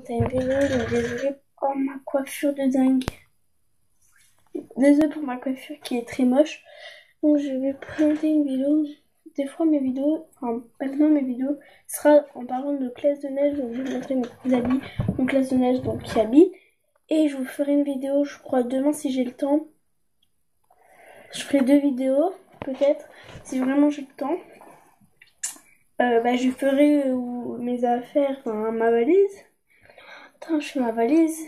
présenter une vidéo, donc désolé pour ma coiffure de dingue. Désolé pour ma coiffure qui est très moche. Donc je vais présenter une vidéo. Des fois mes vidéos, enfin maintenant mes vidéos sera en parlant de classe de neige, donc je vais vous montrer mes petits habits, mon classe de neige donc qui habille. Et je vous ferai une vidéo, je crois demain si j'ai le temps. Je ferai 2 vidéos, peut-être, si vraiment j'ai le temps. Je ferai mes affaires, enfin ma valise. Attends, je fais ma valise.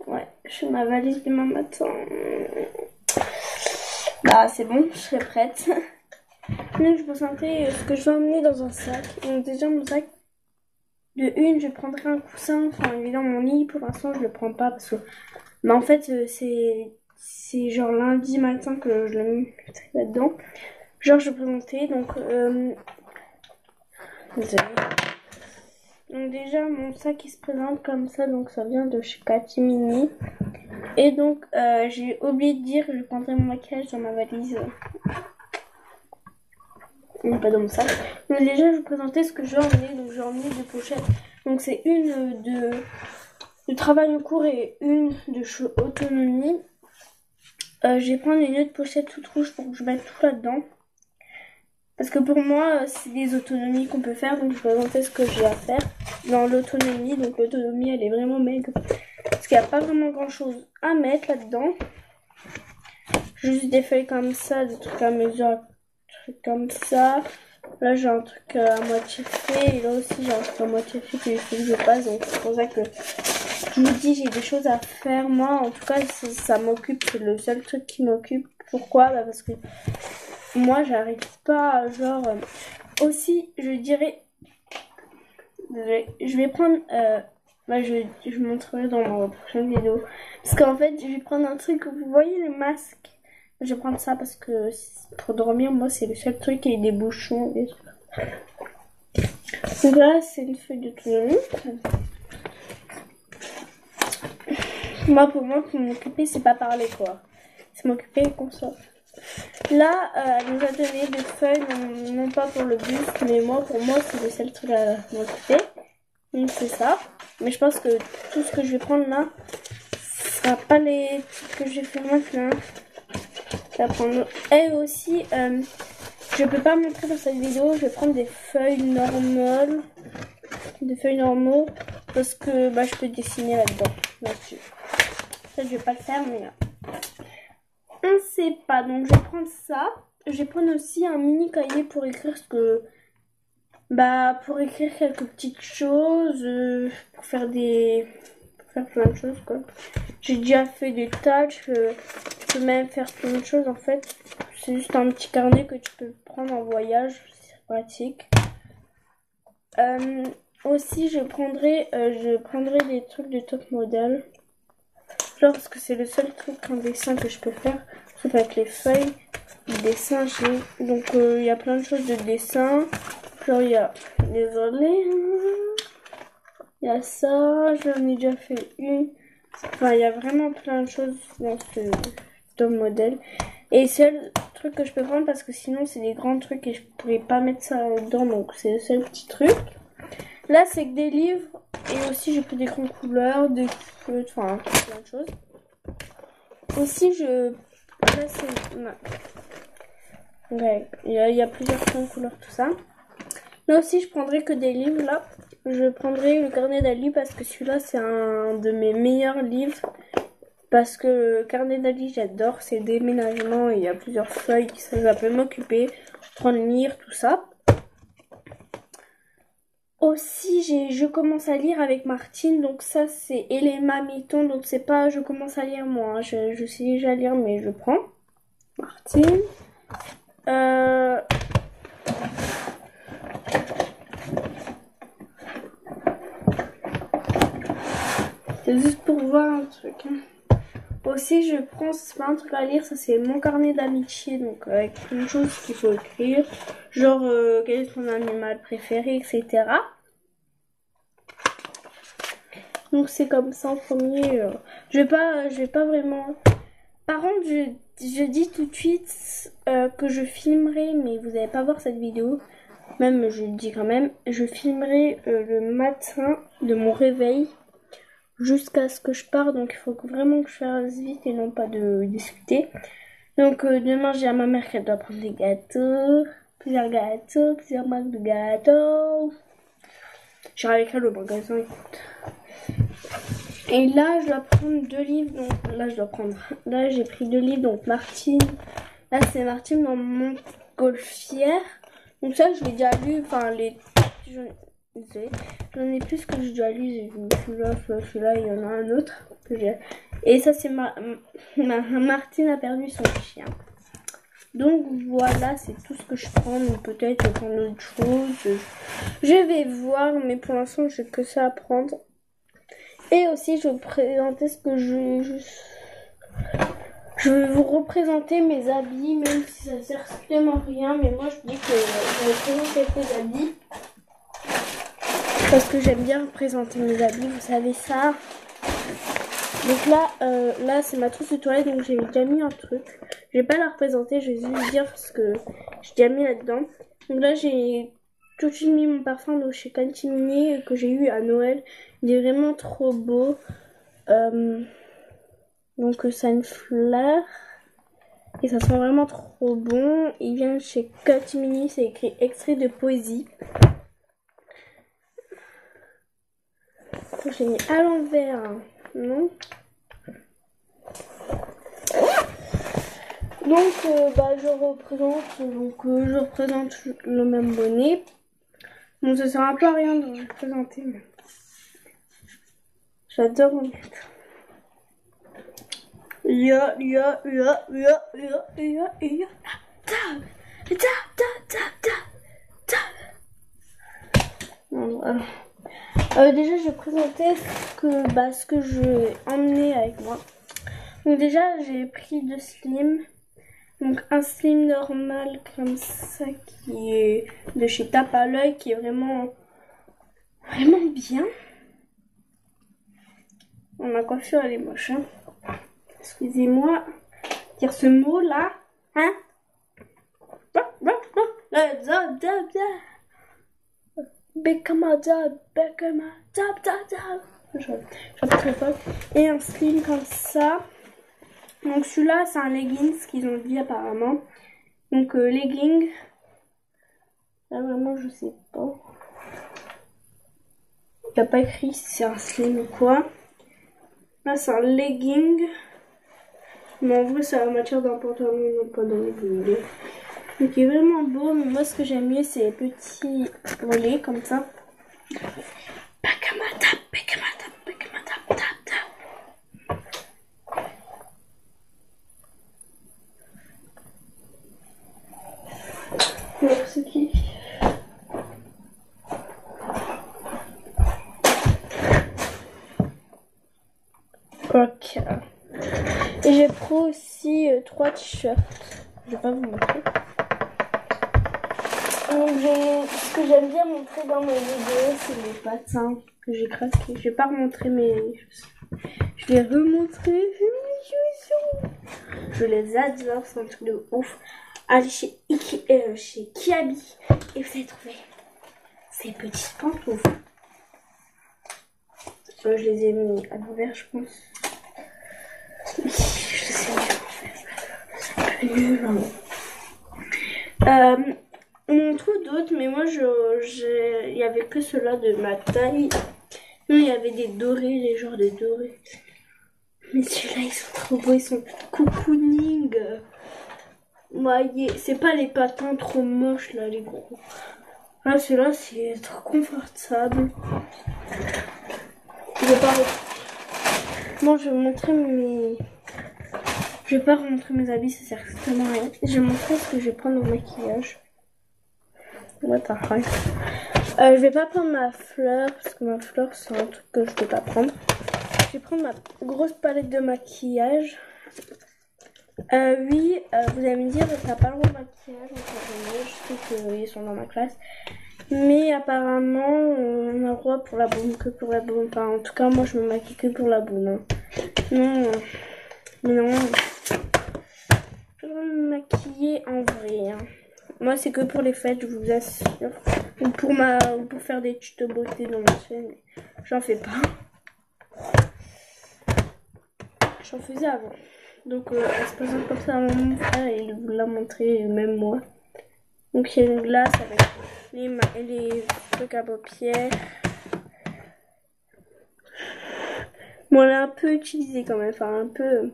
Ouais, je fais ma valise demain matin. Bah c'est bon, je serai prête. Donc je vais vous présenter ce que je vais emmener dans un sac. Donc déjà mon sac, de une, je prendrai un coussin, enfin évidemment mon lit, pour l'instant je le prends pas parce que... Mais en fait c'est genre lundi matin que je le mets là-dedans. Genre je vais présenter, donc... Désolée. Donc déjà mon sac il se présente comme ça, donc ça vient de chez Catimini. Et donc j'ai oublié de dire que je prendrai mon maquillage dans ma valise. Pas dans mon sac. Donc déjà je vais vous présenter ce que j'ai emmené. Donc j'ai emmené 2 pochettes. Donc c'est une de travail en cours et une de autonomie. Je vais prendre une autre pochette toute rouge pour que je mette tout là-dedans. Parce que pour moi, c'est des autonomies qu'on peut faire, donc je vais présenter ce que j'ai à faire dans l'autonomie. Donc l'autonomie, elle est vraiment maigre, parce qu'il n'y a pas vraiment grand-chose à mettre là-dedans. Juste des feuilles comme ça, des trucs à mesure, des trucs comme ça. Là, j'ai un truc à moitié fait, et là aussi, j'ai un truc à moitié fait que je passe. Donc c'est pour ça que je vous dis, j'ai des choses à faire. Moi, en tout cas, ça m'occupe, c'est le seul truc qui m'occupe. Pourquoi ? Bah parce que... moi, j'arrive pas, genre... aussi, je dirais... Je vais prendre... je vous montrerai dans ma prochaine vidéo. Parce qu'en fait, je vais prendre un truc... Vous voyez les masques ? Je vais prendre ça parce que pour dormir, moi, c'est le seul truc avec des bouchons. Et... donc là, c'est une feuille d'autonomie. Pour moi, pour m'occuper, c'est pas parler, quoi. C'est m'occuper comme ça. Là, elle nous a donné des feuilles, non pas pour le buste, mais pour moi, c'est le seul truc à m'occuper. Donc c'est ça. Mais je pense que tout ce que je vais prendre là, ce sera pas les trucs que je vais faire maintenant. Je vais prendre... Et aussi, je peux pas montrer dans cette vidéo, je vais prendre des feuilles normales. Des feuilles normaux, parce que je peux dessiner là-dedans. Là-dessus. Ça, je vais pas le faire, mais... on sait pas, donc je vais prendre ça. Je vais prendre aussi un mini cahier pour écrire ce que... pour écrire quelques petites choses, pour faire plein de choses, quoi. J'ai déjà fait des tâches, tu peux même faire plein de choses, en fait. C'est juste un petit carnet que tu peux prendre en voyage, c'est pratique. Aussi, je prendrai des trucs de top modèle. Genre, parce que c'est le seul truc en dessin que je peux faire. Sauf avec les feuilles, le dessin, donc il y a plein de choses de dessin. Genre, il y a les volets. Il y a ça, j'en ai déjà fait une. Enfin, il y a vraiment plein de choses dans ce top modèle. Et c'est le truc que je peux prendre parce que sinon, c'est des grands trucs et je pourrais pas mettre ça dedans. Donc, c'est le seul petit truc. Là, c'est que des livres. Et aussi, j'ai pris des grandes couleurs, des feuilles, enfin, plein de choses. Aussi, là, c'est... ouais, il y a plusieurs couleurs, tout ça. Là aussi, je prendrai que des livres, là. Je prendrai le carnet d'Ali parce que celui-là, c'est un de mes meilleurs livres. Parce que le carnet d'Ali, j'adore. C'est déménagement et il y a plusieurs feuilles qui ça peut m'occuper. Prendre, lire, tout ça. Aussi, je commence à lire avec Martine, donc ça c'est Elema Miton, donc c'est pas je commence à lire moi, hein. Je sais déjà lire mais je prends Martine. C'est juste pour voir un truc. Hein. Aussi, je prends, c'est pas un truc à lire, ça c'est mon carnet d'amitié, donc avec plein de choses qu'il faut écrire, genre quel est ton animal préféré, etc. Donc c'est comme ça en premier. Je vais pas vraiment... Par contre, je dis tout de suite que je filmerai, mais vous n'allez pas voir cette vidéo. Même, je le dis quand même, je filmerai le matin de mon réveil jusqu'à ce que je parte. Donc il faut vraiment que je fasse vite et non pas de discuter. Donc demain, j'ai à ma mère qu'elle doit prendre des gâteaux, plusieurs marques de gâteaux. J'irai avec elle au magasin, écoute. Et là, je dois prendre 2 livres. Donc là, j'ai pris 2 livres. Donc Martine. Là, c'est Martine dans mon montgolfière. Donc ça, je l'ai déjà lu. Enfin, j'en ai plus que j'ai déjà lu. J'ai vu celui-là, il y en a un autre que j'ai. Et ça, c'est Martine a perdu son chien. Donc voilà, c'est tout ce que je prends. Donc peut-être je prends autre chose. Je vais voir, mais pour l'instant, j'ai que ça à prendre. Et aussi, je vais vous présenter ce que je vais vous représenter mes habits, même si ça sert strictement à rien. Mais moi, je dis que je vais présenter quelques habits. Parce que j'aime bien représenter mes habits, vous savez ça. Donc là c'est ma trousse de toilette, donc j'ai déjà mis un truc. Je vais pas la représenter, je vais juste dire ce que j'ai déjà mis là-dedans. Donc là, j'ai tout de suite mis mon parfum de chez Cantimini que j'ai eu à Noël. Il est vraiment trop beau. Donc ça a une fleur. Et ça sent vraiment trop bon. Il vient de chez Cantimini, c'est écrit extrait de poésie. J'ai mis à l'envers, non? Donc je représente le même bonnet. Bon, ça sert un peu à rien de le présenter, mais j'adore en mettre. Déjà, je vais présenter ce que je vais emmener avec moi. Donc déjà, j'ai pris 2 slims. Donc un slim normal comme ça qui est de chez Tape à l'œil, qui est vraiment bien. Ma coiffure elle est moche, hein. Excusez-moi dire ce mot là, hein. Je très fort. Et un slim comme ça. Donc celui-là c'est un leggings qu'ils ont dit apparemment. Donc legging. Là vraiment je sais pas. Il n'y a pas écrit si c'est un slim ou quoi. Là c'est un legging. Mais en vrai ça a la matière d'un pantalon, non pas d'un legging. Donc il est vraiment beau, mais moi ce que j'aime mieux c'est les petits volets comme ça. Merci qui. Ok. Et j'ai pris aussi 3 t-shirts. Je vais pas vous montrer. Donc ce que j'aime bien montrer dans mes vidéos, c'est les patins que j'ai craqués. Je vais pas remontrer mes choses. Je vais remontrer mes chaussons. Je les adore, c'est un truc de ouf. Allez chez Kiabi et vous allez trouver ces petites pantoufles. Je les ai mis à l'envers, je pense. Oui, je sais bien en fait. C'est nul. On en trouve d'autres, mais moi, il y avait que ceux-là de ma taille. Non, il y avait des dorés, les genres de dorés. Mais ceux-là, ils sont trop beaux, ils sont cocooning. Voyez, c'est pas les patins trop moches, là, les gros. Là, ceux-là, c'est trop confortable. Je vais pas... Bon, je vais vous montrer mes... Je vais pas remontrer mes habits, ça sert strictement à rien. Je vais montrer ce que je vais prendre au maquillage. What the fuck. Je vais pas prendre ma fleur, parce que ma fleur, c'est un truc que je peux pas prendre. Je vais prendre ma grosse palette de maquillage. Oui, vous allez me dire, t'as pas le droit de maquillage, je sais qu'ils sont dans ma classe. Mais apparemment, on a le droit pour la boum, que pour la boum. Enfin, en tout cas, moi, je me maquille que pour la boum. Hein. Non, mais non. Je vais me maquiller en vrai. Hein. Moi, c'est que pour les fêtes, je vous assure. Ou pour faire des tutos beauté dans ma chaîne. Mais j'en fais pas. J'en faisais avant. Donc, elle se présente comme ça à mon frère et il vous l'a montré, même moi. Donc, il y a une glace avec les trucs à paupières. Bon, on l'a un peu utilisé quand même. Enfin, un peu.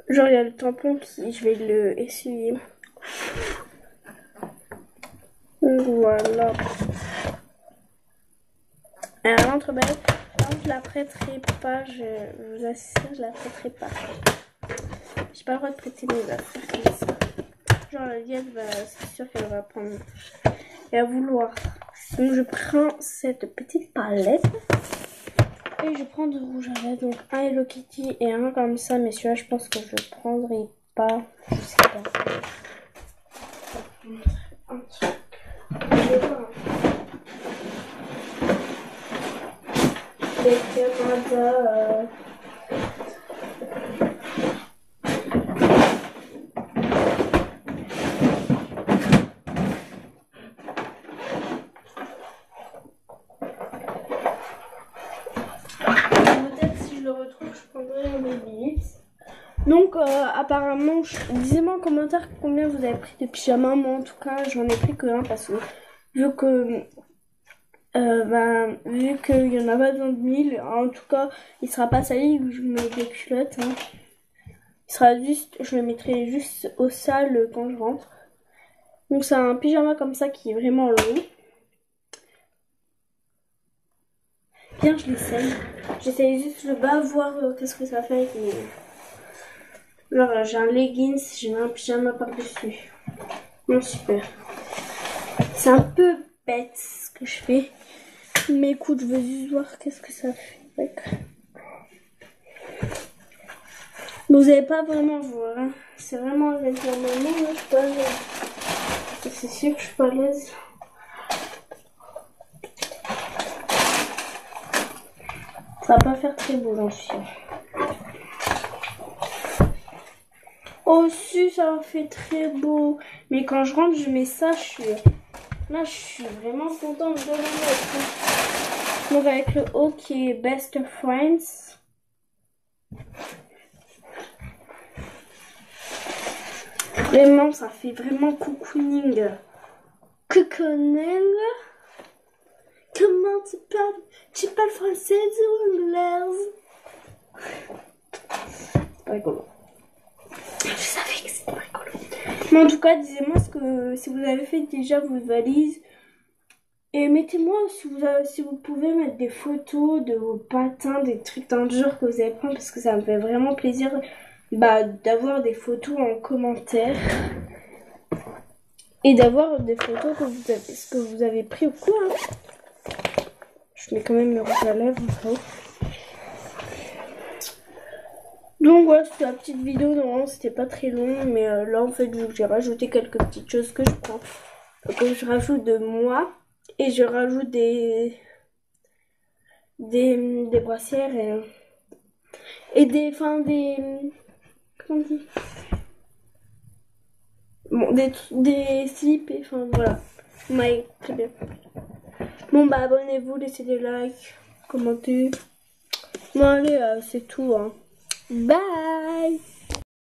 Genre, il y a le tampon qui. Je vais le essuyer. Voilà. Elle rentre belle. Je la prêterai pas, je vous assure, je la prêterai pas. J'ai pas le droit de prêter mes affaires comme ça. Genre la Liette, c'est sûr qu'elle va prendre et à vouloir. Donc je prends cette petite palette et je prends du rouge à lèvres. Donc un Hello Kitty et un comme ça, mais celui-là je pense que je prendrai pas. Je sais pas. Un truc. Je vais voir. Des Canada. Peut-être si je le retrouve, je prendrai un baby. Donc apparemment, disez-moi en commentaire combien vous avez pris de pyjamas. Moi en tout cas, j'en ai pris que un parce que vu qu'il y en a pas besoin de 1000, en tout cas, il sera pas sali où je mets des culottes. Hein. Il sera juste, je le mettrai juste au sale quand je rentre. Donc c'est un pyjama comme ça qui est vraiment long. Bien, je l'essaye. J'essaye juste le bas, voir qu'est-ce que ça fait avec mes... Genre j'ai un leggings, j'ai un pyjama par-dessus. Non, super. C'est un peu bête ce que je fais. Mais écoute, je veux juste voir qu'est-ce que ça fait avec. Vous n'allez pas vraiment voir. Hein. C'est vraiment avec la maman, là, je suis pas à l'aise. C'est sûr que je suis pas à l'aise. Ça va pas faire très beau, j'en suis sûre. Oh si, ça fait très beau. Mais quand je rentre, je mets ça, là, je suis vraiment contente de le mettre. Donc avec le haut qui est Best Friends. Vraiment, ça fait vraiment cocooning. Cocooning. Comment tu parles? Tu parles français ou anglais? C'est pas rigolo. Je savais que c'était pas rigolo. Mais en tout cas, disez-moi si vous avez fait déjà vos valises. Et mettez-moi si vous pouvez mettre des photos de vos patins, des trucs dans le genre que vous allez prendre. Parce que ça me fait vraiment plaisir d'avoir des photos en commentaire. Et d'avoir des photos ce que vous avez pris ou quoi. Hein. Je mets quand même le rouge à lèvres en haut. Donc voilà, c'était la petite vidéo. Normalement, c'était pas très long. Mais là, en fait, j'ai rajouté quelques petites choses que je prends. Donc, je rajoute de moi. Et je rajoute des brassières et des... Comment on dit? Bon, des slips et enfin voilà. Ouais, très bien. Bon bah abonnez-vous, laissez des likes, commentez. Bon allez, c'est tout hein. Bye.